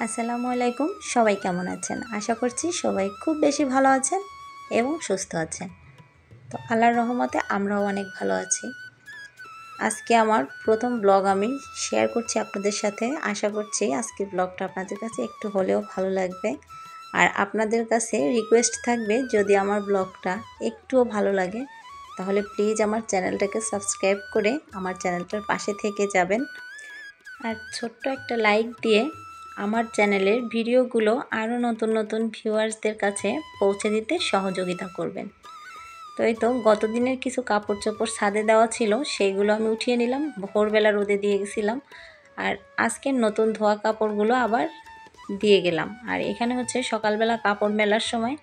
আসসালামু আলাইকুম। সবাই কেমন আছেন? আশা করছি সবাই খুব বেশি ভালো আছেন এবং সুস্থ আছেন। তো আল্লাহর রহমতে আমরাও অনেক ভালো আছি। আজকে আমার প্রথম ব্লগ আমি শেয়ার করছি আপনাদের সাথে। আশা করছি আজকের ব্লগটা আপনাদের কাছে একটু হলেও ভালো লাগবে। আর আপনাদের কাছে রিকোয়েস্ট থাকবে, যদি আমার ব্লগটা একটুও ভালো লাগে তাহলে প্লিজ আমার চ্যানেলটাকে সাবস্ক্রাইব করে আমার চ্যানেলটার পাশে থেকে যাবেন। আর ছোট্ট একটা লাইক দিয়ে আমার চ্যানেলের ভিডিওগুলো আরও নতুন নতুন ভিউয়ার্সদের কাছে পৌঁছে দিতে সহযোগিতা করবেন। তো এই তো গত দিনের কিছু কাপড় চোপড় ছাদে দেওয়া ছিল, সেইগুলো আমি উঠিয়ে নিলাম। ভোরবেলা রোদে দিয়ে গেছিলাম, আর আজকের নতুন ধোয়া কাপড়গুলো আবার দিয়ে গেলাম। আর এখানে হচ্ছে সকালবেলা কাপড় মেলার সময়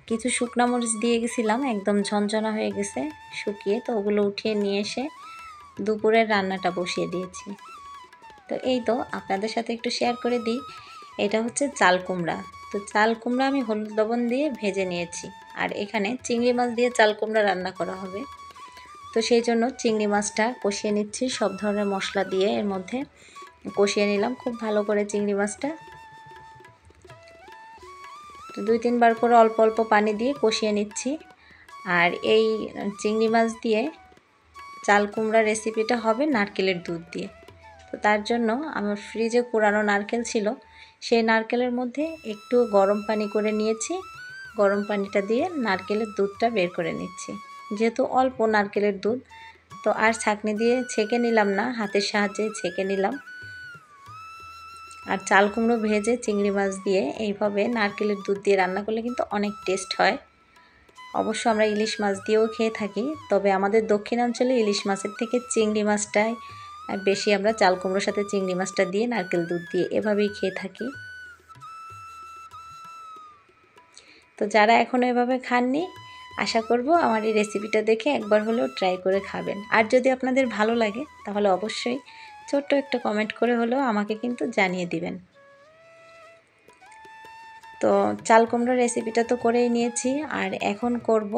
কিছু শুকনা মরিচ দিয়ে গেছিলাম, একদম ঝনঝনা হয়ে গেছে শুকিয়ে। তো ওগুলো উঠিয়ে নিয়ে এসে দুপুরের রান্নাটা বসিয়ে দিয়েছি। তো এই তো আপনাদের সাথে একটু শেয়ার করে দিই, এটা হচ্ছে চাল কুমড়া। তো চাল কুমড়া আমি হলুদ লবণ দিয়ে ভেজে নিয়েছি। আর এখানে চিংড়ি মাছ দিয়ে চাল কুমড়া রান্না করা হবে। তো সেই জন্য চিংড়ি মাছটা কষিয়ে নিচ্ছি, সব ধরনের মশলা দিয়ে এর মধ্যে কষিয়ে নিলাম খুব ভালো করে চিংড়ি মাছটা। তো 2-3 বার করে অল্প অল্প পানি দিয়ে কষিয়ে নিচ্ছি। আর এই চিংড়ি মাছ দিয়ে চাল কুমড়া রেসিপিটা হবে নারকেলের দুধ দিয়ে। তো তার জন্য আমার ফ্রিজে পুরানো নারকেল ছিল, সেই নারকেলের মধ্যে একটু গরম পানি করে নিয়েছি। গরম পানিটা দিয়ে নারকেলের দুধটা বের করে নিচ্ছি। যেহেতু অল্প নারকেলের দুধ, তো আর ছাঁকনি দিয়ে ছেঁকে নিলাম না, হাতের সাহায্যে ছেঁকে নিলাম। আর চাল কুমড়ো ভেজে চিংড়ি মাছ দিয়ে এইভাবে নারকেলের দুধ দিয়ে রান্না করলে কিন্তু অনেক টেস্ট হয়। অবশ্য আমরা ইলিশ মাছ দিয়েও খেয়ে থাকি, তবে আমাদের দক্ষিণাঞ্চলে ইলিশ মাছের থেকে চিংড়ি মাছটাই বেশি, আমরা চাল কুমড়োর সাথে চিংড়ি মাছটা দিয়ে নারকেল দুধ দিয়ে এভাবেই খেয়ে থাকি। তো যারা এখনও এভাবে খাননি, আশা করব আমার এই রেসিপিটা দেখে একবার হলেও ট্রাই করে খাবেন। আর যদি আপনাদের ভালো লাগে তাহলে অবশ্যই ছোট্ট একটা কমেন্ট করে হলেও আমাকে কিন্তু জানিয়ে দিবেন। তো চাল কুমড়োর রেসিপিটা তো করেই নিয়েছি। আর এখন করব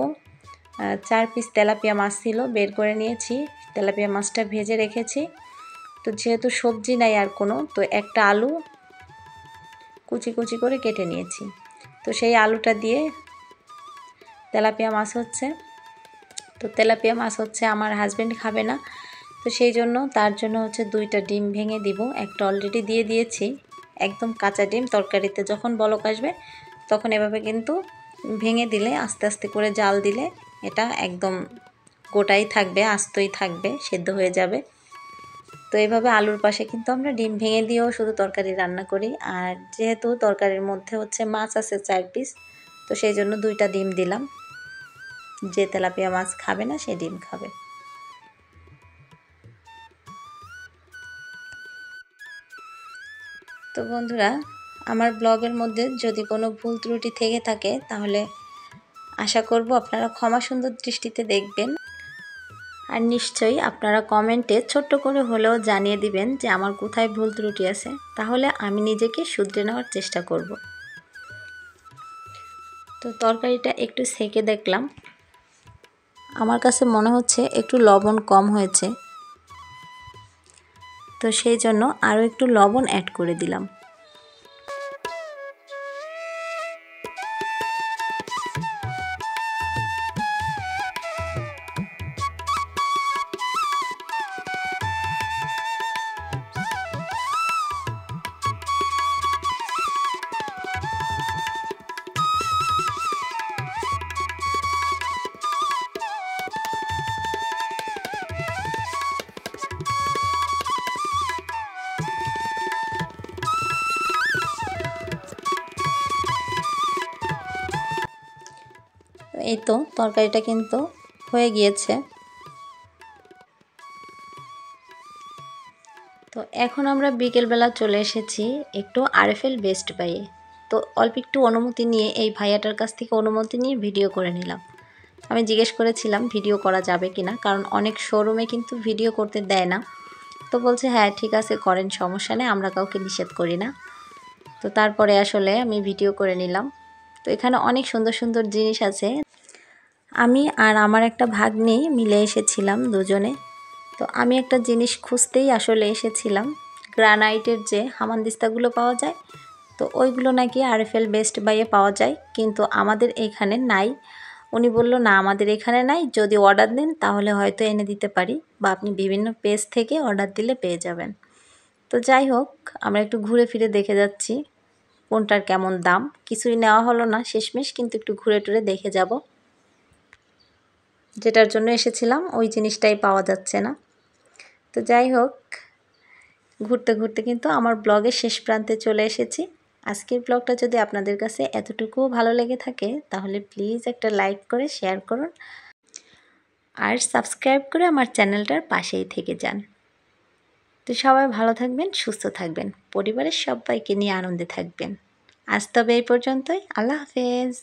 4 পিস তেলাপিয়া মাছ ছিল, বের করে নিয়েছি। তেলাপিয়া মাছটা ভেজে রেখেছি। তো যেহেতু সবজি নাই আর কোনো, তো একটা আলু কুচি কুচি করে কেটে নিয়েছি। তো সেই আলুটা দিয়ে তেলাপিয়া মাছ হচ্ছে। তো তেলাপিয়া মাছ হচ্ছে আমার হাজব্যান্ড খাবে না, তো সেই জন্য তার জন্য হচ্ছে 2টা ডিম ভেঙে দিব। একটা অলরেডি দিয়ে দিয়েছি, একদম কাঁচা ডিম। তরকারিতে যখন বলক আসবে তখন এভাবে কিন্তু ভেঙে দিলে, আস্তে আস্তে করে জাল দিলে এটা একদম গোটাই থাকবে, আস্তই থাকবে, সেদ্ধ হয়ে যাবে। তো এইভাবে আলুর পাশে কিন্তু আমরা ডিম ভেঙে দিয়েও শুধু তরকারি রান্না করি। আর যেহেতু তরকারির মধ্যে হচ্ছে মাছ আছে 4 পিস, তো সেই জন্য 2টা ডিম দিলাম। যে তেলাপিয়া মাছ খাবে না সে ডিম খাবে। তো বন্ধুরা, আমার ব্লগের মধ্যে যদি কোনো ভুল ত্রুটি থেকে থাকে তাহলে আশা করব আপনারা ক্ষমা সুন্দর দৃষ্টিতে দেখবেন। আর নিশ্চয়ই আপনারা কমেন্টে ছোট্ট করে হলেও জানিয়ে দিবেন যে আমার কোথায় ভুল ত্রুটি আছে, তাহলে আমি নিজেকে শুধরে নেওয়ার চেষ্টা করব। তো তরকারিটা একটু সেকে দেখলাম, আমার কাছে মনে হচ্ছে একটু লবণ কম হয়েছে, তো সেই জন্য আরও একটু লবণ অ্যাড করে দিলাম। এই তো তরকারিটা কিন্তু হয়ে গিয়েছে। তো এখন আমরা বিকেলবেলা চলে এসেছি একটু আরএফএল বেস্ট বাইয়ে। তো অল্প একটু অনুমতি নিয়ে, এই ভাইয়াটার কাছ থেকে অনুমতি নিয়ে ভিডিও করে নিলাম। আমি জিজ্ঞেস করেছিলাম ভিডিও করা যাবে কিনা, কারণ অনেক শোরুমে কিন্তু ভিডিও করতে দেয় না। তো বলছে হ্যাঁ ঠিক আছে করেন, সমস্যা নেই, আমরা কাউকে নিষেধ করি না। তো তারপরে আসলে আমি ভিডিও করে নিলাম। তো এখানে অনেক সুন্দর সুন্দর জিনিস আছে। আমি আর আমার একটা ভাগ্নি মিলে এসেছিলাম দুজনে। তো আমি একটা জিনিস খুঁজতেই আসলে এসেছিলাম, গ্রানাইটের যে হামানদিস্তাগুলো পাওয়া যায়, তো ওইগুলো নাকি আরএফএল বেস্ট বাইয়ে পাওয়া যায়, কিন্তু আমাদের এখানে নাই। উনি বলল না আমাদের এখানে নাই, যদি অর্ডার দেন তাহলে হয়তো এনে দিতে পারি, বা আপনি বিভিন্ন পেজ থেকে অর্ডার দিলে পেয়ে যাবেন। তো যাই হোক, আমরা একটু ঘুরে ফিরে দেখে যাচ্ছি কোনটার কেমন দাম। কিছুই নেওয়া হলো না শেষমেশ, কিন্তু একটু ঘুরে টুরে দেখে যাব। যেটার জন্য এসেছিলাম ওই জিনিসটাই পাওয়া যাচ্ছে না। তো যাই হোক, ঘুরতে ঘুরতে কিন্তু আমার ব্লগের শেষ প্রান্তে চলে এসেছি। আজকের ব্লগটা যদি আপনাদের কাছে এতটুকুও ভালো লেগে থাকে তাহলে প্লিজ একটা লাইক করে শেয়ার করুন, আর সাবস্ক্রাইব করে আমার চ্যানেলটার পাশেই থেকে যান। তো সবাই ভালো থাকবেন, সুস্থ থাকবেন, পরিবারের সবাইকে নিয়ে আনন্দে থাকবেন। আজ তবে এই পর্যন্তই। আল্লাহ হাফেজ।